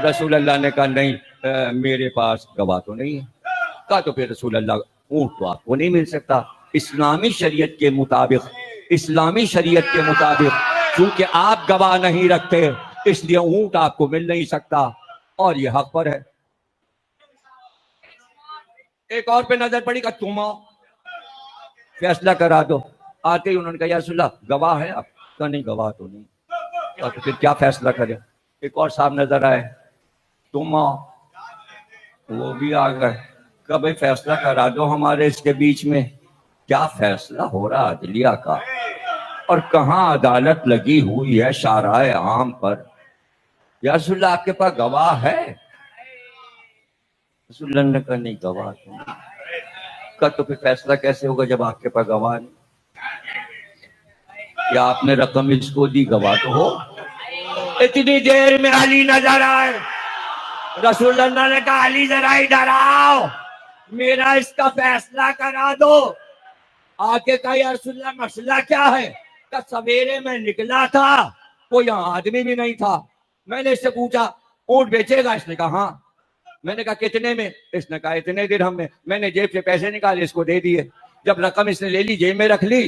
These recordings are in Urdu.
رسول اللہ نے کہا نہیں میرے پاس گواہ تو نہیں ہے. کہا تو پھر رسول اللہ اونٹ تو آپ کو نہیں مل سکتا. اسلامی شریعت کے مطابق چونکہ آپ گواہ نہیں رکھتے اس لیے اونٹ آپ کو مل نہیں سکتا اور یہ حق پر ہے. ایک اور پہ نظر پڑی کہ تم آؤ فیصلہ کرا دو. آتے ہی انہوں نے کہا یا رسول اللہ گواہ ہے آپ کا؟ نہیں گواہ تو نہیں. تو پھر کیا فیصلہ کرے؟ ایک اور صاحب نظر آئے تم آؤ وہ بھی آ گئے. کبھی فیصلہ کرا دو ہمارے اس کے بیچ میں کیا فیصلہ ہو رہا عدلیہ کا اور کہاں عدالت لگی ہوئی ہے شارع عام پر. یا رسول اللہ آپ کے پاس گواہ ہے؟ رسول اللہ نے کہا نہیں گواہ تو نہیں. کہا تو پھر فیصلہ کیسے ہوگا جب آپ کے پاس گواہ نہیں؟ کیا آپ نے رقم اس کو دی؟ گواہ تو ہو. اتنی دیر میں علی نظر آئے. رسول اللہ نے کہا علی ذرا ادھر آؤ میرا اس کا فیصلہ کرا دو. آگے کہا یا رسول اللہ مسئلہ کیا ہے؟ کہ سویرے میں نکلا تھا کوئی آدمی بھی نہیں تھا. میں نے اس سے پوچھا اونٹ بیچے گا؟ اس نے کہا ہاں. میں نے کہا کتنے میں؟ اس نے کہا اتنے درہم میں. میں نے جیب سے پیسے نکالے اس کو دے دیے. جب رقم اس نے لے لی جیب میں رکھ لی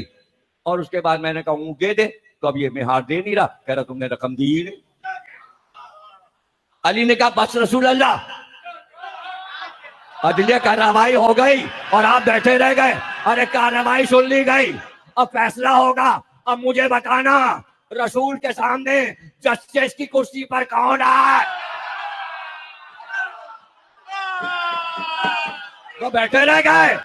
اور اس کے بعد میں نے کہا اونٹ دے دے تو اب یہ مہار دے نہیں رہا. کہہ رہا تم نے رقم دی ہی نہیں. علی نے کہا بس رسول اللہ عدلیہ کارروائی ہو گئی اور آپ بیٹھے رہ گئے. ارے کارروائی سن لی گئی اب فیصلہ ہوگا. اب مجھے بتانا رسول کے سامنے جسٹس کی کرسی پر کون ہے؟ وہ بیٹھے رہ گئے.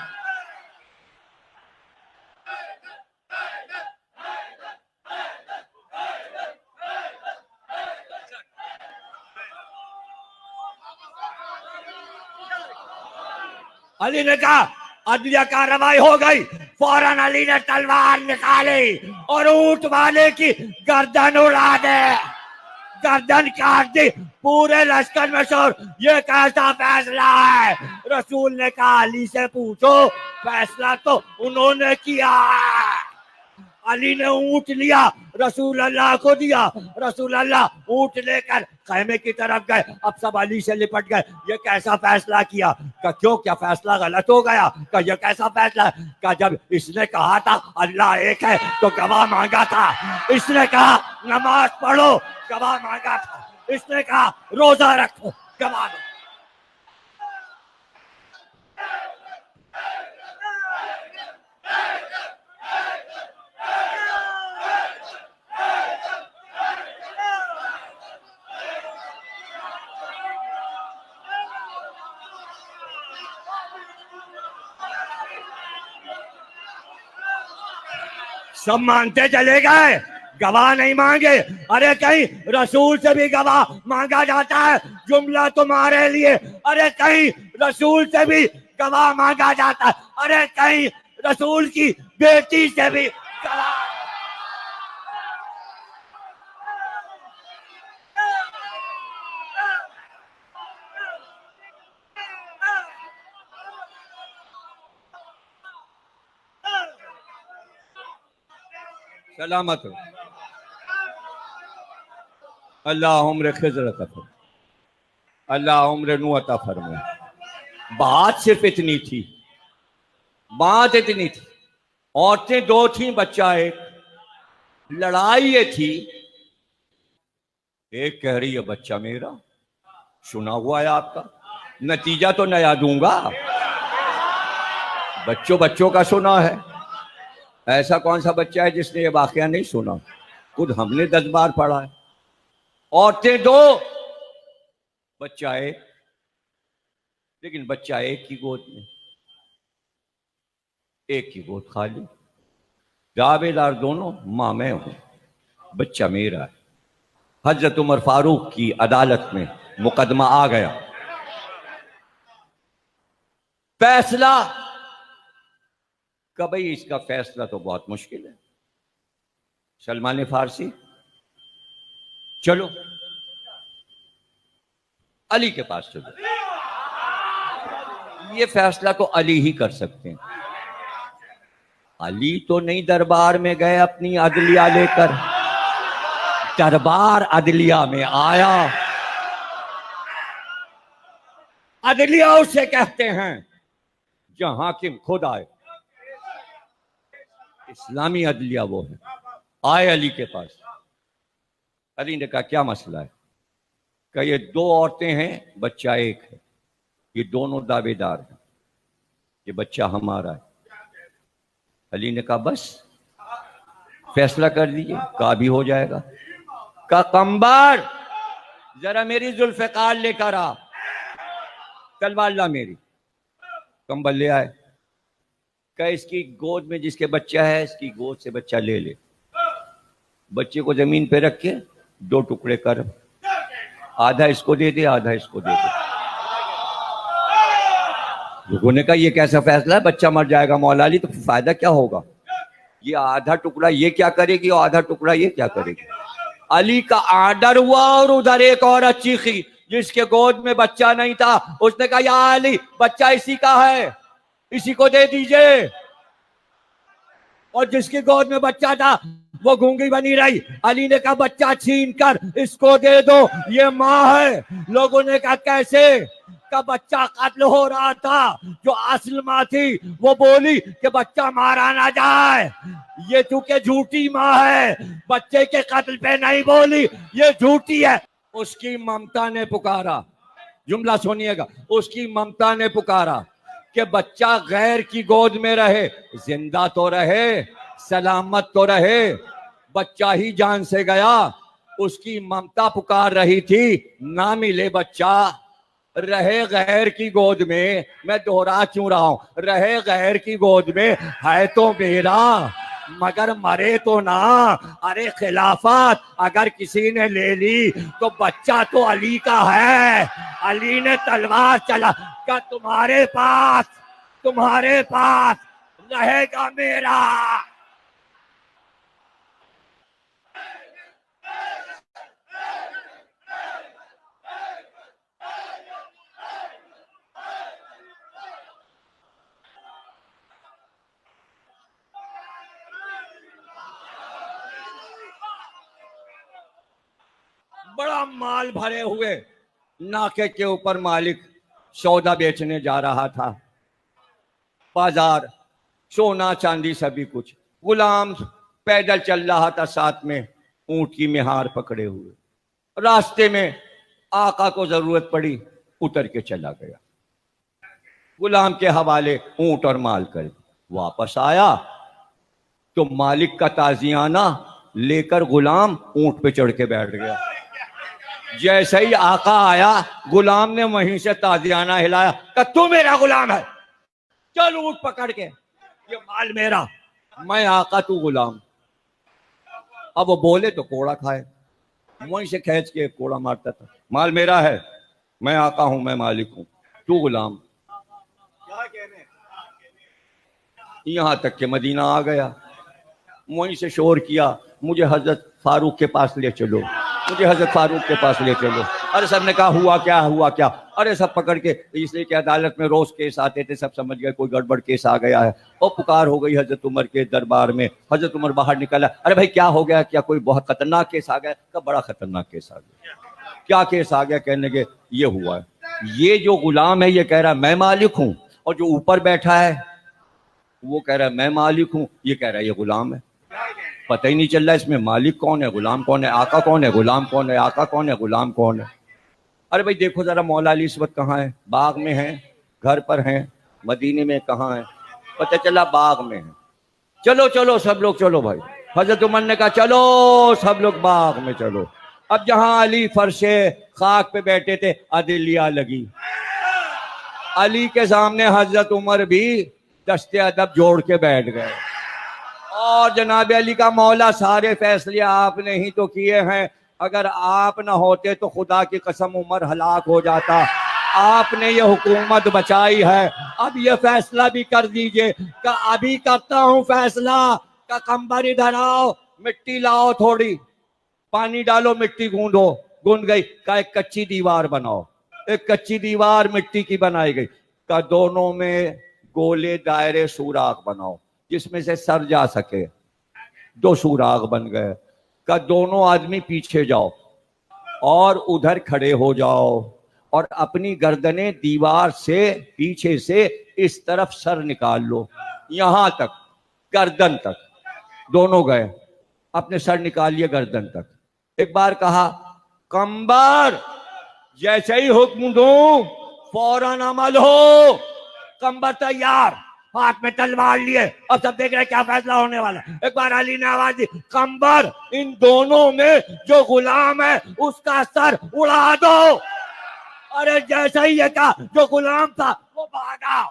علی نے کہا عدلیہ کارروائی ہو گئی. فوراً علی نے تلوار نکالی اور اونٹ والے کی گردن اڑا دے. گردن کاٹ دی. پورے لشکر میں شور یہ کیسا فیصلہ ہے؟ رسول نے کہا علی سے پوچھو فیصلہ تو انہوں نے کیا ہے. علی نے اونٹ لیا رسول اللہ کو دیا. رسول اللہ اونٹ لے کر خیمے کی طرف گئے. اب سب علی سے لپٹ گئے. یہ کیسا فیصلہ کیا؟ کہ کیوں کیا فیصلہ غلط ہو گیا؟ کہ یہ کیسا فیصلہ ہے؟ کہ جب اس نے کہا تھا اللہ ایک ہے تو گواہ مانگا تھا. اس نے کہا نماز پڑھو گواہ مانگا تھا. اس نے کہا روزہ رکھو گواہ دو. سب مانتے چلے گئے گواہ نہیں مانگے. ارے کہیں رسول سے بھی گواہ مانگا جاتا ہے جملہ تمہارے لیے. ارے کہیں رسول سے بھی گواہ مانگا جاتا ہے. ارے کہیں رسول کی بیٹی سے بھی گواہ. سلامت ہو. اللہ عمر خضر عطا فرمائے. اللہ عمر نو عطا فرمائے. بات صرف اتنی تھی. بات اتنی تھی. عورتیں دو تھیں بچہ ایک. لڑائی یہ تھی ایک کہہ رہی ہے بچہ میرا. سنا ہوا ہے آپ کا نتیجہ تو نیا دوں گا. بچوں کا سنا ہے. ایسا کون سا بچہ ہے جس نے یہ واقعہ نہیں سنا؟ خود ہم نے 10 بار پڑھا ہے. عورتیں دو بچہ ایک. لیکن بچہ ایک کی گود میں ایک کی گود خالی. دعوے دار دونوں ماں میں ہوں بچہ میرا ہے. حضرت عمر فاروق کی عدالت میں مقدمہ آ گیا. فیصلہ کہ بھئی اس کا فیصلہ تو بہت مشکل ہے. سلمان فارسی چلو علی کے پاس چلو. یہ فیصلہ تو علی ہی کر سکتے ہیں. علی تو نہیں دربار میں گئے اپنی عدلیہ لے کر. دربار عدلیہ میں آیا عدلیہ اسے کہتے ہیں جہاں حاکم خود آئے. اسلامی عدلیہ وہ ہے. آئے علی کے پاس. علی نے کہا کیا مسئلہ ہے؟ کہ یہ دو عورتیں ہیں، بچہ ایک ہے، یہ دونوں دعوے دار ہیں، یہ بچہ ہمارا ہے. علی نے کہا بس فیصلہ کر دیجیے. کہا بھی ہو جائے گا. کہا قمبر ذرا میری ذوالفقار لے کر آ. تلوار لا میری. کمبل لے آئے. کہ اس کی گود میں جس کے بچہ ہے اس کی گود سے بچہ لے لے. بچے کو زمین پہ رکھ کے دو ٹکڑے کر، آدھا اس کو دے دے آدھا اس کو دے دے. لوگوں نے کہا یہ کیسا فیصلہ ہے؟ بچہ مر جائے گا مولا علی تو فائدہ کیا ہوگا؟ یہ آدھا ٹکڑا یہ کیا کرے گی اور آدھا ٹکڑا یہ کیا کرے گی؟ علی کا آرڈر ہوا اور ادھر ایک عورت چیخی جس کے گود میں بچہ نہیں تھا. اس نے کہا یا علی بچہ اسی کا ہے، اسی کو دے دیجئے. اور جس کی گود میں بچہ تھا وہ گونگی بنی رہی. علی نے کہا بچہ چھین کر اس کو دے دو، یہ ماں ہے. لوگوں نے کہا کیسے؟ کہ بچہ قتل ہو رہا تھا، جو اصل ماں تھی وہ بولی کہ بچہ مارا نہ جائے. یہ چونکہ جھوٹی ماں ہے بچے کے قتل پہ نہیں بولی، یہ جھوٹی ہے. اس کی ممتا نے پکارا، جملہ سنیے گا، اس کی ممتا نے پکارا کہ بچہ غیر کی گود میں رہے، زندہ تو رہے، سلامت تو رہے. بچہ ہی جان سے گیا. اس کی ممتا پکار رہی تھی نہ ملے بچہ، رہے غیر کی گود میں. میں دوہرا کیوں رہا ہوں؟ رہے غیر کی گود میں ہے تو میرا مگر مرے تو نہ. ارے خلافت اگر کسی نے لے لی تو بچہ تو علی کا ہے. علی نے تلوار چلا کہ تمہارے پاس رہے گا میرا. بڑا مال بھرے ہوئے ناکے کے اوپر مالک سودا بیچنے جا رہا تھا. بازار سونا چاندی سبھی کچھ. غلام پیدل چل رہا تھا ساتھ میں اونٹ کی مہار پکڑے ہوئے. راستے میں آقا کو ضرورت پڑی، اتر کے چلا گیا. غلام کے حوالے اونٹ اور مال کر واپس آیا تو مالک کا تازیانہ لے کر غلام اونٹ پہ چڑھ کے بیٹھ گیا. جیسے ہی آقا آیا غلام نے وہیں سے تازیانہ ہلایا کہ تو میرا غلام ہے، چل اونٹ پکڑ کے، یہ مال میرا، میں آقا تو غلام. اب وہ بولے تو کوڑا کھائے. وہیں سے کھینچ کے کوڑا مارتا تھا. مال میرا ہے، میں آقا ہوں، میں مالک ہوں، تو غلام. یہاں تک کہ مدینہ آ گیا. وہیں سے شور کیا مجھے حضرت فاروق کے پاس لے چلو، مجھے حضرت فاروق کے پاس لے چلو. ارے سب نے کہا ہوا کیا؟ ارے سب پکڑ کے، اس لیے کہ عدالت میں روز کیس آتے تھے، سب سمجھ گئے کوئی گڑبڑ کیس آ گیا ہے. اور پکار ہو گئی حضرت عمر کے دربار میں. حضرت عمر باہر نکلا. ارے بھائی کیا ہو گیا؟ کیا کوئی بہت خطرناک کیس آ گیا؟ کہ بڑا خطرناک کیس آ گیا. کیا کیس آ گیا؟ کہنے لگے یہ ہوا ہے، یہ جو غلام ہے یہ کہہ رہا ہے میں مالک ہوں، اور جو اوپر بیٹھا ہے وہ کہہ رہا ہے میں مالک ہوں، یہ کہہ رہا ہے یہ غلام ہے. پتہ ہی نہیں چل رہا اس میں مالک کون ہے، غلام کون ہے، آقا کون ہے، غلام کون ہے، آقا کون ہے، غلام کون ہے. ارے بھائی دیکھو ذرا مولا علی اس وقت کہاں ہے؟ باغ میں ہیں، گھر پر ہیں، مدینے میں کہاں ہیں؟ پتہ چلا باغ میں ہیں. چلو سب لوگ چلو بھائی. حضرت عمر نے کہا چلو سب لوگ باغ میں چلو. اب جہاں علی فرش خاک پہ بیٹھے تھے عدلیہ لگی. علی کے سامنے حضرت عمر بھی دست ادب جوڑ کے بیٹھ گئے. اور جناب علی کا مولا سارے فیصلے آپ نے ہی تو کیے ہیں، اگر آپ نہ ہوتے تو خدا کی قسم عمر ہلاک ہو جاتا. آپ نے یہ حکومت بچائی ہے، اب یہ فیصلہ بھی کر دیجئے. کہ ابھی کرتا ہوں فیصلہ. کہ قمبر ادھر آؤ، مٹی لاؤ، تھوڑی پانی ڈالو، مٹی گوندو. گوند گئی. کہ ایک کچی دیوار بناؤ. ایک کچی دیوار مٹی کی بنائی گئی. کہ دونوں میں گولے دائرے سوراخ بناؤ جس میں سے سر جا سکے. 2 سوراخ بن گئے. کہ دونوں آدمی پیچھے جاؤ اور ادھر کھڑے ہو جاؤ. اور اپنی گردنیں دیوار سے پیچھے سے اس طرف سر نکال لو، یہاں تک، گردن تک، دونوں گئے، اپنے سر نکال لیے گردن تک۔ ایک بار کہا کمبر، جیسے ہی حکم دوں فوراً عمل ہو۔ کمبر تیار، ہاتھ میں تلوار لیے، اب سب دیکھ رہے کیا فیصلہ ہونے والا۔ ایک بار علی نے آواز دی کمبر، ان دونوں میں جو غلام ہے اس کا سر اڑا دو۔ ارے جیسا ہی یہ کہا، جو غلام تھا وہ بھاگا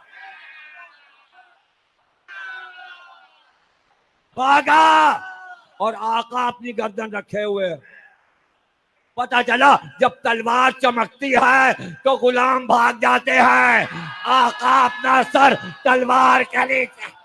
اور آقا اپنی گردن رکھے ہوئے۔ پتا چلا جب تلوار چمکتی ہے تو غلام بھاگ جاتے ہیں، آقا اپنا سر تلوار کے نیچے۔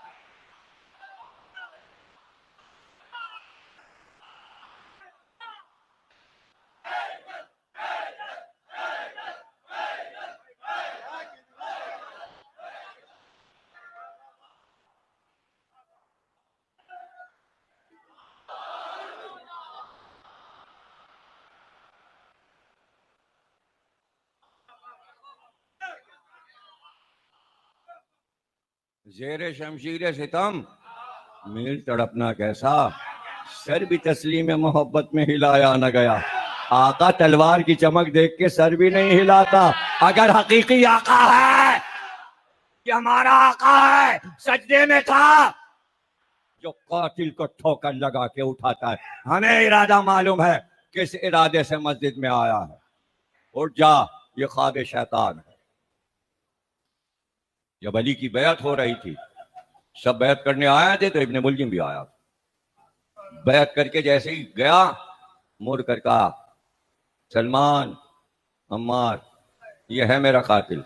زیر شمشیر ستم میل تڑپنا کیسا، سر بھی تسلیم محبت میں ہلایا نہ گیا۔ آقا تلوار کی چمک دیکھ کے سر بھی نہیں ہلاتا۔ اگر حقیقی آقا ہے، یہ ہمارا آقا ہے، سجدے میں تھا، جو قاتل کو ٹھوکر لگا کے اٹھاتا ہے۔ ہمیں ارادہ معلوم ہے کس ارادے سے مسجد میں آیا ہے۔ اٹھ جا، یہ خواب شیطان ہے۔ جب علی کی بیعت ہو رہی تھی، سب بیعت کرنے آئے تھے تو ابن ملجم بھی آیا۔ بیعت کر کے جیسے ہی گیا، مڑ کر کہا سلمان، عمار، یہ ہے میرا قاتل۔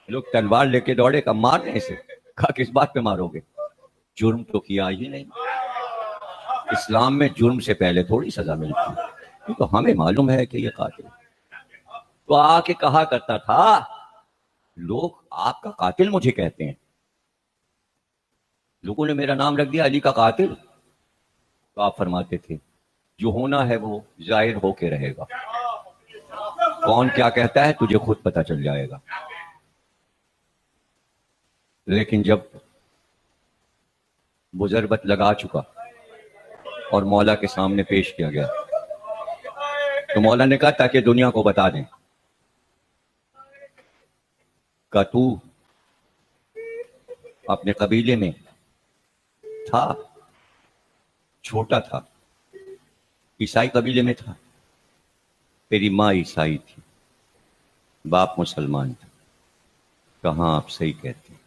لوگ تلوار لے کے دوڑے، کہا مارنے اسے۔ کہا کس بات پہ مارو گے؟ جرم تو کیا ہی نہیں۔ اسلام میں جرم سے پہلے تھوڑی سزا ملتی ہے، کیونکہ ہمیں معلوم ہے کہ یہ قاتل ہے۔ تو آ کے کہا کرتا تھا لوگ آپ کا قاتل مجھے کہتے ہیں، لوگوں نے میرا نام رکھ دیا علی کا قاتل۔ تو آپ فرماتے تھے جو ہونا ہے وہ ظاہر ہو کے رہے گا، کون کیا کہتا ہے تجھے خود پتہ چل جائے گا۔ لیکن جب بزربت لگا چکا اور مولا کے سامنے پیش کیا گیا تو مولا نے کہا تاکہ دنیا کو بتا دیں کہ تو اپنے قبیلے میں تھا، چھوٹا تھا، عیسائی قبیلے میں تھا، تیری ماں عیسائی تھی، باپ مسلمان تھا۔ کہاں آپ صحیح کہتے ہیں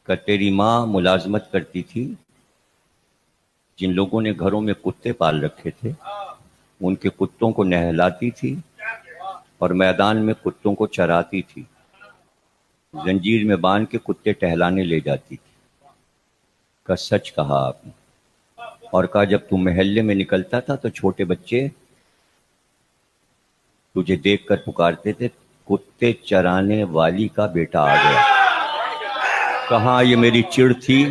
کہ تیری ماں ملازمت کرتی تھی، جن لوگوں نے گھروں میں کتے پال رکھے تھے ان کے کتوں کو نہلاتی تھی اور میدان میں کتوں کو چراتی تھی، زنجیر میں باندھ کے کتے ٹہلانے لے جاتی تھی۔ کا سچ کہا آپ نے، اور کہا جب تم محلے میں نکلتا تھا تو چھوٹے بچے تجھے دیکھ کر پکارتے تھے کتے چرانے والی کا بیٹا آ گیا۔ کہاں یہ میری چڑ تھی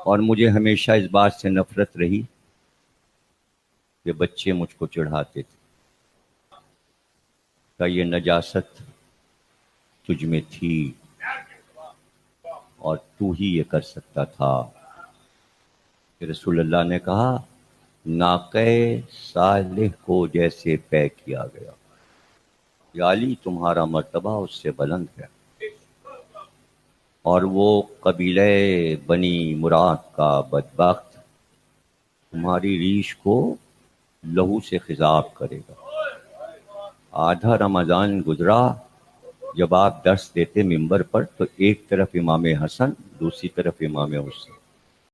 اور مجھے ہمیشہ اس بات سے نفرت رہی کہ بچے مجھ کو چڑھاتے تھے۔ کہ یہ نجاست تجھ میں تھی اور تو ہی یہ کر سکتا تھا۔ رسول اللہ نے کہا ناقہ صالح کو جیسے طے کیا گیا، یا علی تمہارا مرتبہ اس سے بلند ہے۔ اور وہ قبیلہ بنی مراد کا بدبخت تمہاری ریش کو لہو سے خضاب کرے گا۔ آدھا رمضان گزرا، جب آپ درس دیتے ممبر پر تو ایک طرف امام حسن، دوسری طرف امام حسین،